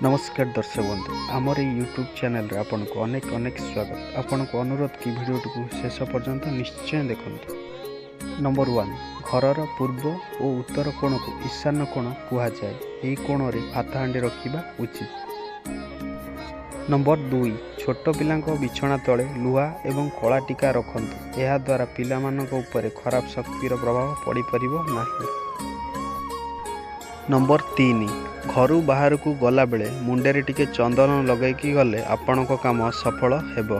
नमस्कार दर्शक बंधु आमर यूट्यूब चैनल रे आपन को अनेक अनेक स्वागत। आपन को अनुरोध कि वीडियो को शेष पर्यंत निश्चय देखंतु। नंबर 1 घरर पूर्व और उत्तर कोण को ईशान्य कोण कुहा जाए। एही कोण रे भात हांडी रखिबा उचित। नंबर 2 छोट पिलांको बिछଣା तले लुहा एवं कला टीका रखंतु। एहा द्वारा पिला मानक ऊपर खराब शक्तिर प्रभाव पड़ी परिबो नाही। नंबर 3 घरू बाहर को गला बेले मुंडे टिके चंदन लगैकी गले आपण काम सफल हेबो।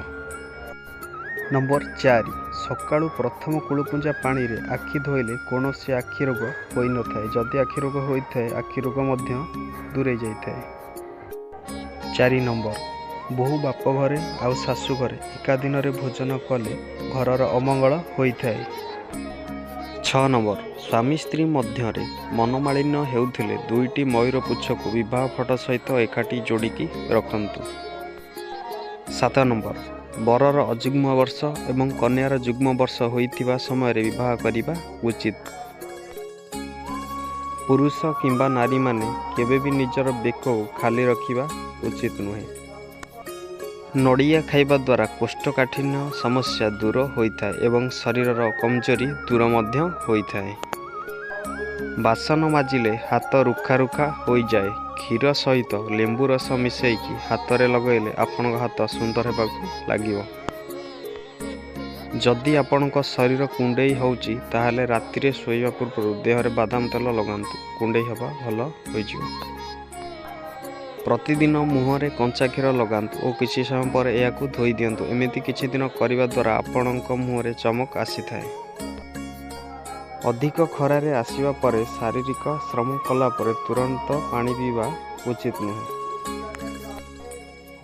नंबर 4 सकाळू प्रथम कुलपुंजा पानी रे आखि धोइले कोनोसी आखि रोग होई न थाए। जदि आखि रोग होई थाए आखि रोग मध्य दूरे जाई थाए। 4 नंबर बहु बाप घरे आउ सासु घरे एका दिन रे भोजन कले घरर अमंगल होई थाए। 6 नंबर स्वामी स्त्री मध्य मनमालिन्य हेउथिले दुईटी मयूर पुच्छ को विवाह फोटो सहित एकाठी जोड़िकी रखंतु। 7 नंबर बरर अजुग्म वर्ष एवं कन्यार जुग्म वर्ष होइथिबा समय रे विवाह करिबा उचित। पुरुष किंबा नारी माने केबे भी निजर बेक को खाली रखिबा उचित नुहे। नड़िया खाइबा द्वारा कोष्ठकाठिन्य समस्या दूर होइथाए एवं शरीरर कमजोरी दूर मध्य होइथाए। बासन माजिले हाथ रुखा रुखा हो जाए। क्षीर सहित लेंबू रस मिसेकी हाथ रे लगैले आपण हाथ सुंदर हेबाकू लागिवो। जदि आपणक शरीर कुंडेई होउची ताहाले रातिरे सोइबा पूर्व देहरे बादाम तेल लगांतु। कुंडेई हेबा भल होइजिवो। प्रतिदिन मुहरे कंचा क्षीर लगांतु और किसी समय पर याकू धोई दियंतु। एमिति किछि दिन करिबा द्वारा आपणक मुहरे चमक आसीथाए। अधिक खरारे आसीबा परे शारीरिक श्रम कला परे तुरंत पानी पीवा उचित नुहे।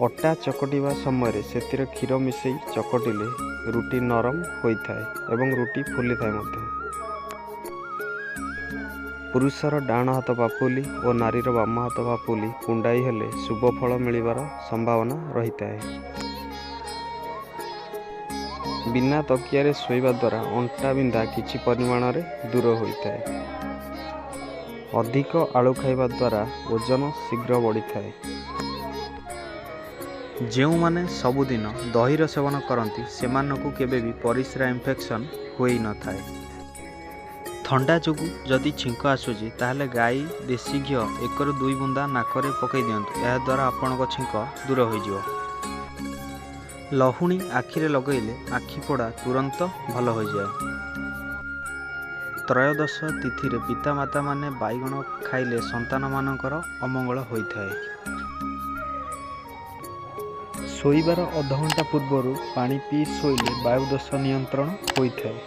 अटा चकटिबा समय रे सेतिरे क्षीर मिसई चकटिले रुटी नरम होइथाए एवं रुटी फुली थाए मध्य। पुरुषर डाण हाथ पापुली और नारीर बाम हाथ पापुली कुंडाई हेले शुभ फल मिलिबार संभावना रहिताए। बिना तकिया शोइबा द्वारा अंटा बिंधा किछि परिमाण रे दूर होइताए। अधिक आलू खाइबा द्वारा ओजन शीघ्र बढ़ी थाए। जेउ माने सबुदिन दहीर सेवन करती सेमानकु केबे भी परिस्रा इन्फेक्शन होई न थाए। थंडा जोगु जदि छिंक आसुची ताहले गाई देसी घी 1 ରୁ 2 बुंदा नाकरे पकई दियंतु। यह द्वारा आपणक छिंक दूर होइजिवो। लहुणी आखिरे लगैले आखि पोड़ा तुरंत भल हो जाए। त्रयोदश तिथि रे पिता माता माने बाइगण खाइले संतान मानकर अमंगल होइथाए। शोइबार अध घंटा पूर्व पानी पी शोइले वायुदोष नियंत्रण होइथाए।